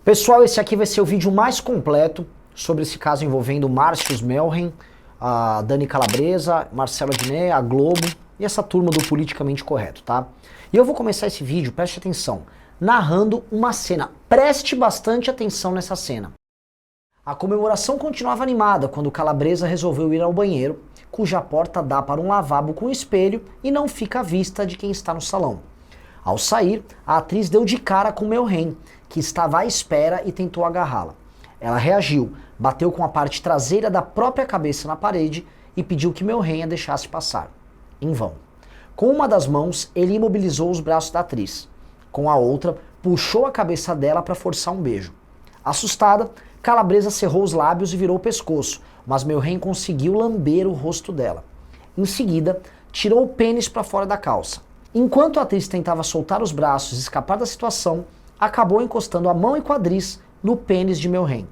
Pessoal, esse aqui vai ser o vídeo mais completo sobre esse caso envolvendo Márcio Melhem, a Dani Calabresa, Marcelo Adnet, a Globo e essa turma do politicamente correto, tá? E eu vou começar esse vídeo, preste atenção, narrando uma cena. Preste bastante atenção nessa cena. A comemoração continuava animada quando Calabresa resolveu ir ao banheiro, cuja porta dá para um lavabo com espelho e não fica à vista de quem está no salão. Ao sair, a atriz deu de cara com Melhem, que estava à espera e tentou agarrá-la. Ela reagiu, bateu com a parte traseira da própria cabeça na parede e pediu que Melhem a deixasse passar. Em vão. Com uma das mãos, ele imobilizou os braços da atriz. Com a outra, puxou a cabeça dela para forçar um beijo. Assustada, Calabresa cerrou os lábios e virou o pescoço, mas Melhem conseguiu lamber o rosto dela. Em seguida, tirou o pênis para fora da calça. Enquanto a atriz tentava soltar os braços e escapar da situação, acabou encostando a mão e quadris no pênis de Melhem.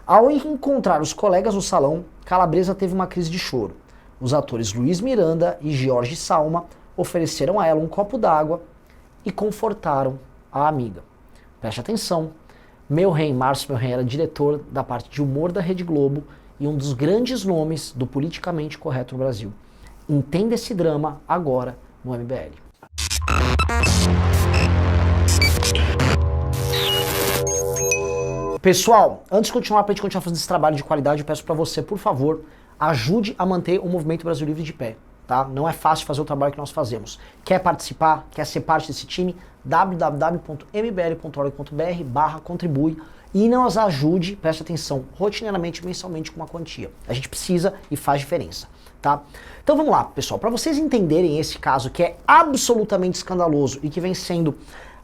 Ao encontrar os colegas no salão, Calabresa teve uma crise de choro. Os atores Luiz Miranda e Jorge Salma ofereceram a ela um copo d'água e confortaram a amiga. Preste atenção, Márcio Melhem era diretor da parte de humor da Rede Globo e um dos grandes nomes do politicamente correto no Brasil. Entenda esse drama agora no MBL. Pessoal, antes de continuar, pra gente continuar fazendo esse trabalho de qualidade, eu peço pra você, por favor, ajude a manter o Movimento Brasil Livre de pé, tá? Não é fácil fazer o trabalho que nós fazemos. Quer participar? Quer ser parte desse time? www.mbl.org.br/contribui e nos ajude, preste atenção, rotineiramente, mensalmente com uma quantia. A gente precisa e faz diferença, tá? Então vamos lá, pessoal, para vocês entenderem esse caso que é absolutamente escandaloso e que vem sendo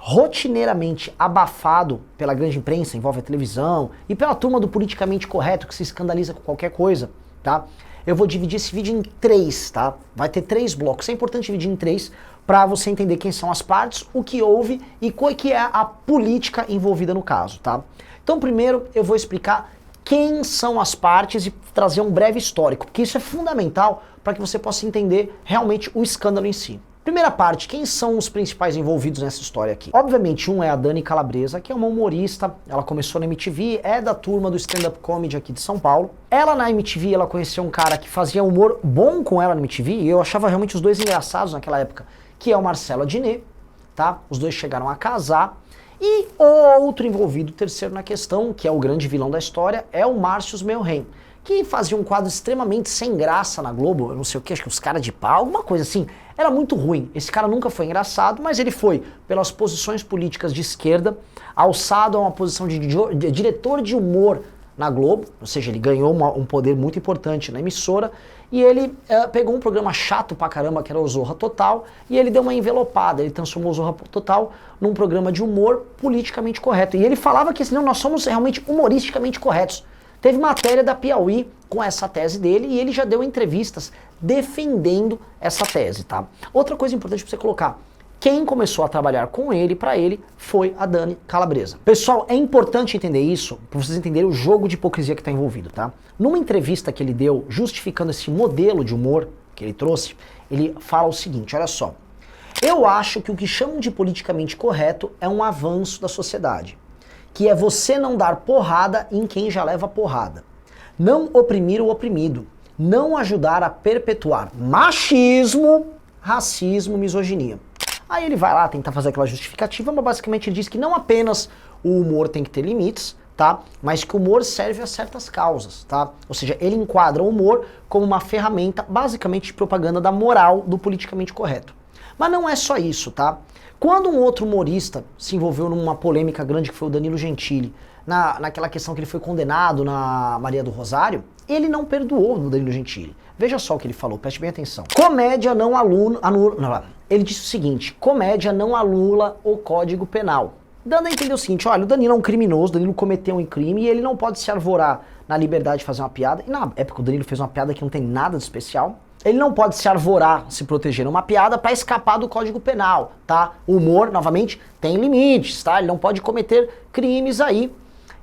rotineiramente abafado pela grande imprensa, envolve a televisão e pela turma do politicamente correto que se escandaliza com qualquer coisa, tá? Eu vou dividir esse vídeo em 3, tá? Vai ter 3 blocos. É importante dividir em 3 para você entender quem são as partes, o que houve e qual que é a política envolvida no caso, tá? Então primeiro eu vou explicar quem são as partes e trazer um breve histórico, porque isso é fundamental para que você possa entender realmente o escândalo em si. Primeira parte, quem são os principais envolvidos nessa história aqui? Obviamente, um é a Dani Calabresa, que é uma humorista, ela começou na MTV, é da turma do stand-up comedy aqui de São Paulo. Ela na MTV, ela conheceu um cara que fazia humor bom com ela na MTV, e eu achava realmente os dois engraçados naquela época, que é o Marcelo Adnet, tá? Os dois chegaram a casar. E o outro envolvido, o terceiro na questão, que é o grande vilão da história, é o Márcio Melhem, que fazia um quadro extremamente sem graça na Globo, eu não sei o que, acho que os caras de pau, alguma coisa assim. Era muito ruim. Esse cara nunca foi engraçado, mas ele foi, pelas posições políticas de esquerda, alçado a uma posição de diretor de humor na Globo, ou seja, ele ganhou um poder muito importante na emissora, e ele pegou um programa chato pra caramba, que era o Zorra Total, e ele deu uma envelopada, ele transformou o Zorra Total num programa de humor politicamente correto. E ele falava que não, nós somos realmente humoristicamente corretos. Teve matéria da Piauí com essa tese dele e ele já deu entrevistas defendendo essa tese, tá? Outra coisa importante pra você colocar, quem começou a trabalhar com ele, para ele, foi a Dani Calabresa. Pessoal, é importante entender isso, para vocês entenderem o jogo de hipocrisia que está envolvido, tá? Numa entrevista que ele deu, justificando esse modelo de humor que ele trouxe, ele fala o seguinte, olha só. Eu acho que o que chamam de politicamente correto é um avanço da sociedade, que é você não dar porrada em quem já leva porrada, não oprimir o oprimido, não ajudar a perpetuar machismo, racismo, misoginia. Aí ele vai lá tentar fazer aquela justificativa, mas basicamente ele diz que não apenas o humor tem que ter limites, tá? Mas que o humor serve a certas causas, tá? Ou seja, ele enquadra o humor como uma ferramenta basicamente de propaganda da moral do politicamente correto. Mas não é só isso, tá? Quando um outro humorista se envolveu numa polêmica grande que foi o Danilo Gentili, naquela questão que ele foi condenado na Maria do Rosário, ele não perdoou no Danilo Gentili. Veja só o que ele falou, preste bem atenção. Comédia não anula... Ele disse o seguinte, comédia não anula o Código Penal. Dando a entender o seguinte, olha, o Danilo é um criminoso, o Danilo cometeu um crime e ele não pode se arvorar na liberdade de fazer uma piada. E na época o Danilo fez uma piada que não tem nada de especial. Ele não pode se arvorar, se proteger numa piada para escapar do Código Penal, tá? O humor, novamente, tem limites, tá? Ele não pode cometer crimes aí.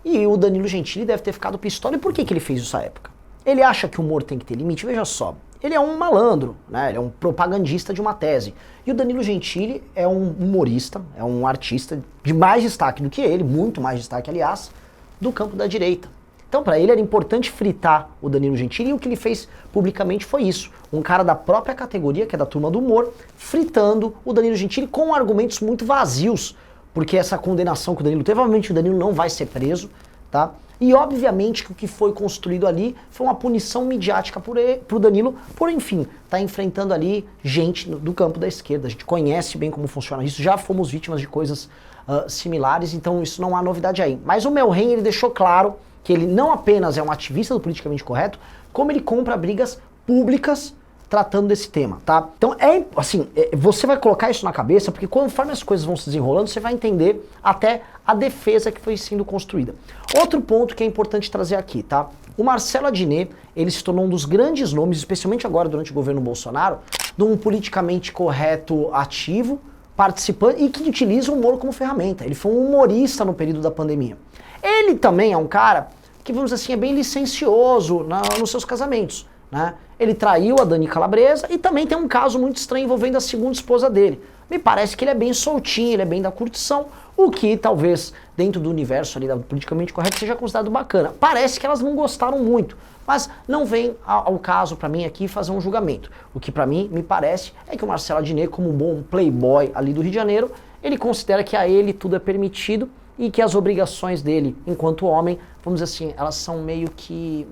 E o Danilo Gentili deve ter ficado pistola. E por que ele fez isso na época? Ele acha que o humor tem que ter limite? Veja só, ele é um malandro, né? Ele é um propagandista de uma tese. E o Danilo Gentili é um humorista, é um artista de mais destaque do que ele, muito mais destaque, aliás, do campo da direita. Então, para ele era importante fritar o Danilo Gentili, e o que ele fez publicamente foi isso. Um cara da própria categoria, que é da turma do humor, fritando o Danilo Gentili com argumentos muito vazios, porque essa condenação que o Danilo teve, obviamente o Danilo não vai ser preso, tá? E obviamente que o que foi construído ali foi uma punição midiática pro Danilo, por enfim, tá enfrentando ali gente do campo da esquerda. A gente conhece bem como funciona isso, já fomos vítimas de coisas similares, então isso não há novidade aí. Mas o Melhem, ele deixou claro que ele não apenas é um ativista do politicamente correto, como ele compra brigas públicas tratando desse tema, tá? Então você vai colocar isso na cabeça, porque conforme as coisas vão se desenrolando, você vai entender até a defesa que foi sendo construída. Outro ponto que é importante trazer aqui, tá? O Marcelo Adnet, ele se tornou um dos grandes nomes, especialmente agora durante o governo Bolsonaro, de um politicamente correto ativo, participante e que utiliza o humor como ferramenta. Ele foi um humorista no período da pandemia. Ele também é um cara que, vamos dizer assim, é bem licencioso nos seus casamentos, né? Ele traiu a Dani Calabresa e também tem um caso muito estranho envolvendo a segunda esposa dele. Me parece que ele é bem soltinho, ele é bem da curtição, o que talvez dentro do universo ali da politicamente correto seja considerado bacana. Parece que elas não gostaram muito, mas não vem ao caso para mim aqui fazer um julgamento. O que para mim me parece é que o Marcelo Adnet, como um bom playboy ali do Rio de Janeiro, ele considera que a ele tudo é permitido e que as obrigações dele enquanto homem, vamos dizer assim, elas são meio que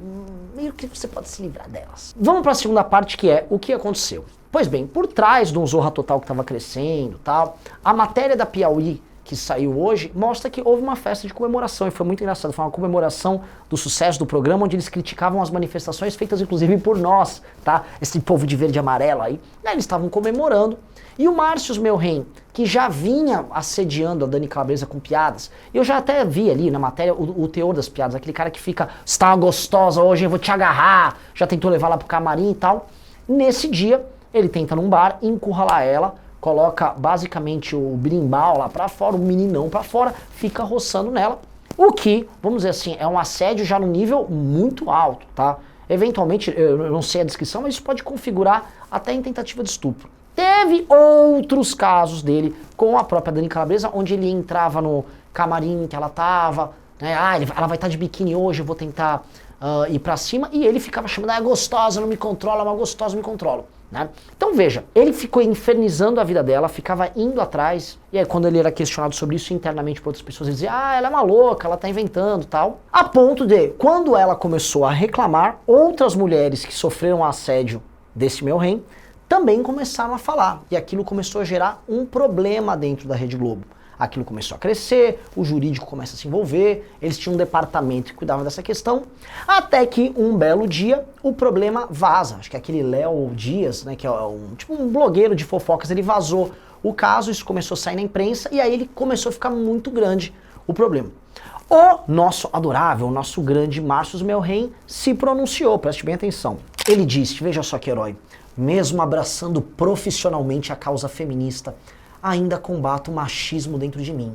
você pode se livrar delas. Vamos para a segunda parte, que é o que aconteceu. Pois bem, por trás de um Zorra Total que estava crescendo, tal, a matéria da Piauí que saiu hoje mostra que houve uma festa de comemoração, e foi muito engraçado, foi uma comemoração do sucesso do programa, onde eles criticavam as manifestações feitas inclusive por nós, tá? Esse povo de verde e amarelo aí, né? Eles estavam comemorando. E o Márcio Melhem, que já vinha assediando a Dani Calabresa com piadas, eu já até vi ali na matéria o teor das piadas, aquele cara que fica, você tá gostosa hoje, eu vou te agarrar, já tentou levar lá pro camarim e tal. Nesse dia, ele tenta num bar encurralar ela, coloca basicamente o brimbal lá pra fora, o meninão pra fora, fica roçando nela, o que, vamos dizer assim, é um assédio já no nível muito alto, tá? Eventualmente, eu não sei a descrição, mas isso pode configurar até em tentativa de estupro. Teve outros casos dele com a própria Dani Calabresa, onde ele entrava no camarim que ela tava, né? Ela vai estar de biquíni hoje, eu vou tentar ir pra cima, e ele ficava chamando, é gostosa, não me controla, mas gostosa, me controla, né? Então veja, ele ficou infernizando a vida dela, ficava indo atrás, e aí quando ele era questionado sobre isso internamente por outras pessoas, ele dizia, ela é uma louca, ela tá inventando, tal, a ponto de, quando ela começou a reclamar, outras mulheres que sofreram assédio desse Melhem também começaram a falar, e aquilo começou a gerar um problema dentro da Rede Globo. Aquilo começou a crescer, o jurídico começa a se envolver, eles tinham um departamento que cuidava dessa questão, até que um belo dia o problema vaza. Acho que aquele Léo Dias, né, que é tipo um blogueiro de fofocas, ele vazou o caso, isso começou a sair na imprensa, e aí ele começou a ficar muito grande o problema. O nosso adorável, o nosso grande Márcio Melhem se pronunciou, preste bem atenção. Ele disse, veja só que herói, mesmo abraçando profissionalmente a causa feminista, ainda combato o machismo dentro de mim.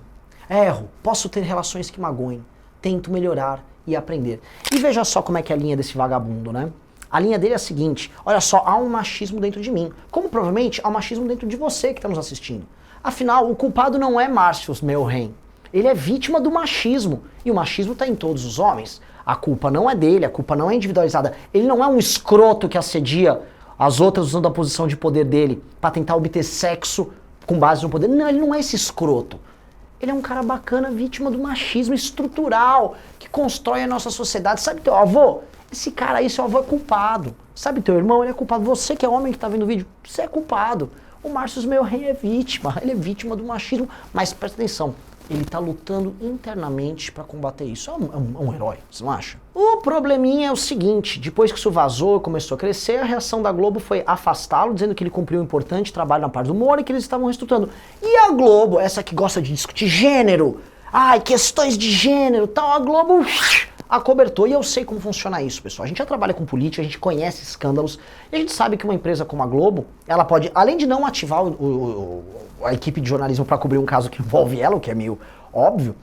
Erro, posso ter relações que magoem, tento melhorar e aprender. E veja só como é que é a linha desse vagabundo, né? A linha dele é a seguinte, olha só, há um machismo dentro de mim, como provavelmente há um machismo dentro de você que está nos assistindo. Afinal, o culpado não é Márcio Melhem, ele é vítima do machismo, e o machismo está em todos os homens. A culpa não é dele, a culpa não é individualizada, ele não é um escroto que assedia as outras usando a posição de poder dele para tentar obter sexo com base no poder. Não, ele não é esse escroto. Ele é um cara bacana, vítima do machismo estrutural que constrói a nossa sociedade. Sabe teu avô? Esse cara aí, seu avô é culpado. Sabe teu irmão? Ele é culpado. Você que é homem que tá vendo o vídeo, você é culpado. O Márcio Melhem é vítima. Ele é vítima do machismo. Mas presta atenção, ele tá lutando internamente para combater isso. É um herói, você não acha? O probleminha é o seguinte, depois que isso vazou, começou a crescer, a reação da Globo foi afastá-lo, dizendo que ele cumpriu um importante trabalho na parte do humor e que eles estavam reestruturando. E a Globo, essa que gosta de discutir gênero, questões de gênero e tal, a Globo acobertou. E eu sei como funciona isso, pessoal. A gente já trabalha com política, a gente conhece escândalos, e a gente sabe que uma empresa como a Globo, ela pode, além de não ativar a equipe de jornalismo para cobrir um caso que envolve ela, o que é meio óbvio,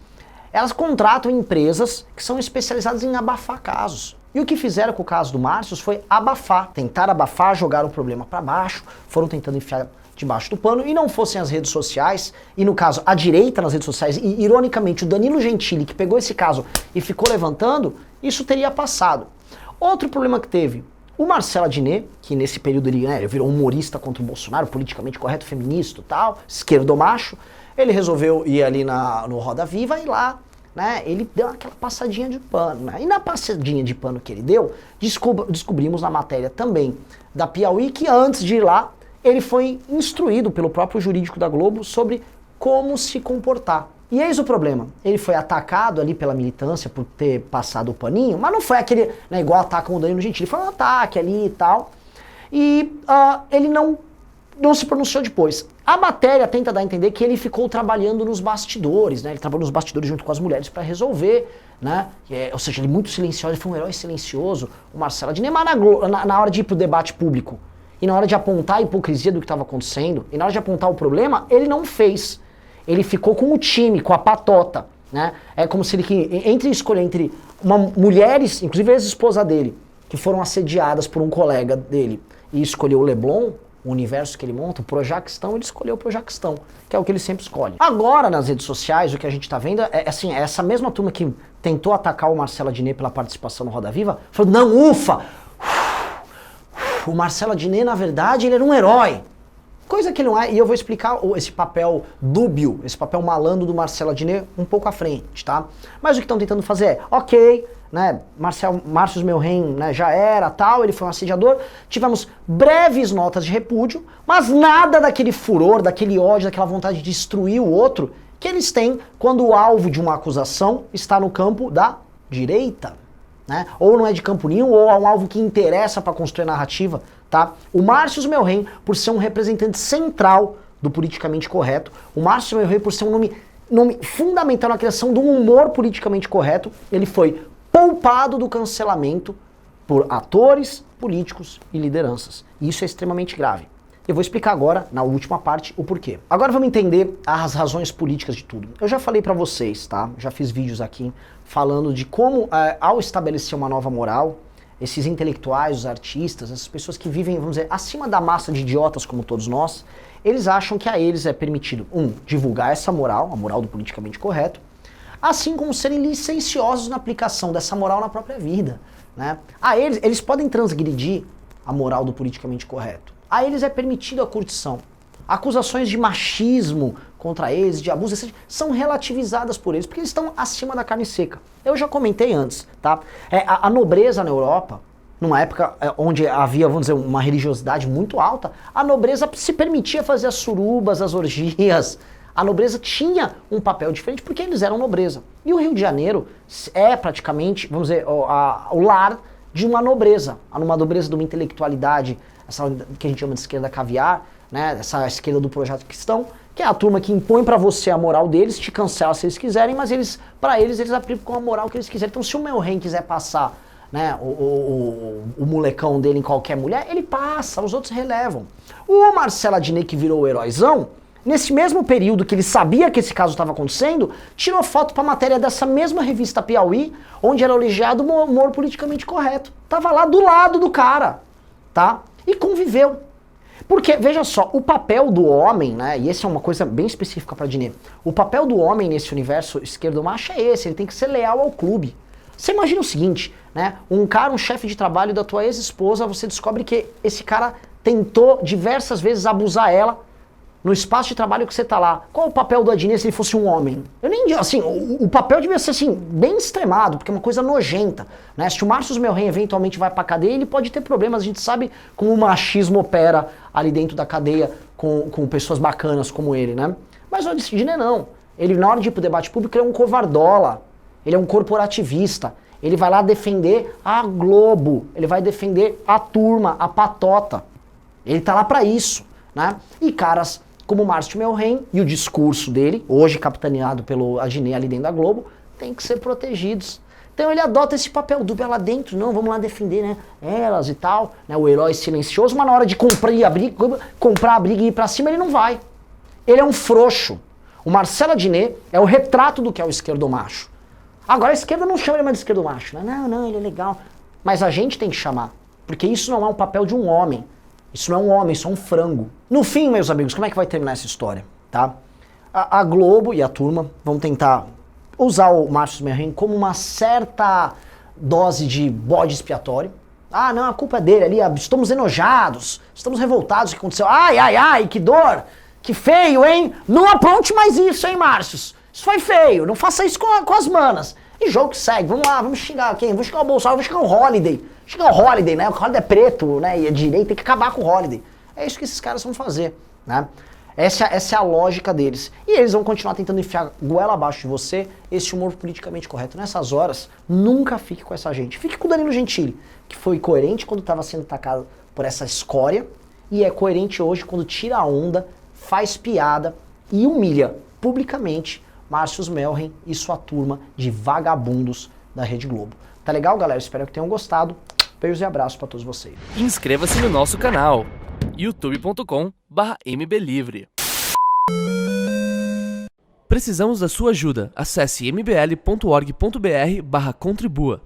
elas contratam empresas que são especializadas em abafar casos. E o que fizeram com o caso do Márcio foi abafar, tentar abafar, jogar o problema para baixo, foram tentando enfiar debaixo do pano, e não fossem as redes sociais, e no caso a direita nas redes sociais, e ironicamente o Danilo Gentili, que pegou esse caso e ficou levantando, isso teria passado. Outro problema que teve, o Marcelo Adnet, que nesse período ele virou humorista contra o Bolsonaro, politicamente correto, feminista e tal, esquerdomacho, ele resolveu ir ali no Roda Viva e lá, né, ele deu aquela passadinha de pano, né? E na passadinha de pano que ele deu, descobrimos na matéria também da Piauí que antes de ir lá, ele foi instruído pelo próprio jurídico da Globo sobre como se comportar. E eis o problema, ele foi atacado ali pela militância por ter passado o paninho, mas não foi aquele, né, igual atacam o Danilo Gentili, foi um ataque ali e tal, e ele não se pronunciou depois. A matéria tenta dar a entender que ele ficou trabalhando nos bastidores, né, ele trabalhou nos bastidores junto com as mulheres para resolver, né, ou seja, ele muito silencioso, ele foi um herói silencioso, o Marcelo Adnet, mas na hora de ir pro debate público, e na hora de apontar a hipocrisia do que estava acontecendo, e na hora de apontar o problema, ele não fez. Ele ficou com o time, com a patota, né? É como se ele escolher entre mulheres, inclusive a ex-esposa dele, que foram assediadas por um colega dele, e escolheu o Leblon, o universo que ele monta, o Projaquistão, ele escolheu o Projaquistão, que é o que ele sempre escolhe. Agora, nas redes sociais, o que a gente tá vendo é assim, essa mesma turma que tentou atacar o Marcelo Adnet pela participação no Roda Viva, falou, não, ufa! O Marcelo Adnet, na verdade, ele era um herói. Coisa que ele não é, e eu vou explicar esse papel dúbio, esse papel malandro do Marcelo Adnet um pouco à frente, tá? Mas o que estão tentando fazer é, ok, né, Márcio Melhem, né, já era, tal, ele foi um assediador, tivemos breves notas de repúdio, mas nada daquele furor, daquele ódio, daquela vontade de destruir o outro que eles têm quando o alvo de uma acusação está no campo da direita. Né? Ou não é de campo nenhum, ou é um alvo que interessa para construir a narrativa, tá? O Márcio Melhem, por ser um representante central do politicamente correto, o Márcio Melhem, por ser um nome fundamental na criação do humor politicamente correto, ele foi poupado do cancelamento por atores, políticos e lideranças. E isso é extremamente grave. Eu vou explicar agora, na última parte, o porquê. Agora vamos entender as razões políticas de tudo. Eu já falei pra vocês, tá? Já fiz vídeos aqui falando de como, ao estabelecer uma nova moral, esses intelectuais, os artistas, essas pessoas que vivem, vamos dizer, acima da massa de idiotas como todos nós, eles acham que a eles é permitido, divulgar essa moral, a moral do politicamente correto, assim como serem licenciosos na aplicação dessa moral na própria vida, né? A eles podem transgredir a moral do politicamente correto. A eles é permitido a curtição. Acusações de machismo contra eles, de abuso, são relativizadas por eles, porque eles estão acima da carne seca. Eu já comentei antes, tá? A nobreza na Europa, numa época onde havia, vamos dizer, uma religiosidade muito alta, a nobreza se permitia fazer as surubas, as orgias. A nobreza tinha um papel diferente porque eles eram nobreza. E o Rio de Janeiro é praticamente, vamos dizer, o lar de uma nobreza de uma intelectualidade, essa que a gente chama de esquerda caviar, né, essa esquerda do projeto cristão, que é a turma que impõe pra você a moral deles, te cancela se eles quiserem, mas pra eles aplicam a moral que eles quiserem. Então se o Melhem quiser passar, né, o molecão dele em qualquer mulher, ele passa, os outros relevam. O Marcelo Adnet, que virou o heróizão, nesse mesmo período que ele sabia que esse caso estava acontecendo, tirou foto pra matéria dessa mesma revista Piauí, onde era elogiado o humor politicamente correto. Tava lá do lado do cara, tá? E conviveu. Porque, veja só, o papel do homem, né, e essa é uma coisa bem específica para Adnet, o papel do homem nesse universo esquerdo-macho é esse, ele tem que ser leal ao clube. Você imagina o seguinte, né, um chefe de trabalho da tua ex-esposa, você descobre que esse cara tentou diversas vezes abusar ela no espaço de trabalho que você tá lá. Qual o papel do Adnet se ele fosse um homem? Eu nem digo, assim, o papel devia ser, assim, bem extremado, porque é uma coisa nojenta, né? Se o Márcio Melhem eventualmente vai pra cadeia, ele pode ter problemas, a gente sabe como o machismo opera ali dentro da cadeia com pessoas bacanas como ele, né? Mas o Adnet não. Ele, na hora de ir pro debate público, ele é um covardola, ele é um corporativista, ele vai lá defender a Globo, ele vai defender a turma, a patota. Ele tá lá pra isso, né? E caras como o Márcio Melhem e o discurso dele, hoje capitaneado pelo Adnet ali dentro da Globo, tem que ser protegidos. Então ele adota esse papel dúbio lá dentro, não, vamos lá defender, né, elas e tal, né, o herói silencioso, mas na hora de comprar a briga e ir pra cima, ele não vai. Ele é um frouxo. O Marcelo Adnet é o retrato do que é o esquerdomacho. Agora a esquerda não chama ele mais de esquerdomacho, né? Não, ele é legal. Mas a gente tem que chamar, porque isso não é um papel de um homem. Isso não é um homem, isso é um frango. No fim, meus amigos, como é que vai terminar essa história, tá? A Globo e a turma vão tentar usar o Márcio Melhem como uma certa dose de bode expiatório. Ah, não, a culpa é dele ali, estamos enojados, estamos revoltados, o que aconteceu? Ai, ai, ai, que dor, que feio, hein? Não apronte mais isso, hein, Márcios? Isso foi feio, não faça isso com as manas. E jogo que segue, vamos lá, vamos xingar quem? Vamos xingar o Bolsonaro, vamos xingar o Holiday. Xingar o Holiday, né? O Holiday é preto, né? E é direito, tem que acabar com o Holiday. É isso que esses caras vão fazer, né? Essa é a lógica deles. E eles vão continuar tentando enfiar goela abaixo de você esse humor politicamente correto. Nessas horas, nunca fique com essa gente. Fique com o Danilo Gentili, que foi coerente quando estava sendo atacado por essa escória e é coerente hoje quando tira a onda, faz piada e humilha publicamente Márcio Melhem e sua turma de vagabundos da Rede Globo. Tá legal, galera? Espero que tenham gostado. Beijos e abraços para todos vocês. Inscreva-se no nosso canal youtube.com/mblivre. Precisamos da sua ajuda. Acesse mbl.org.br/contribua.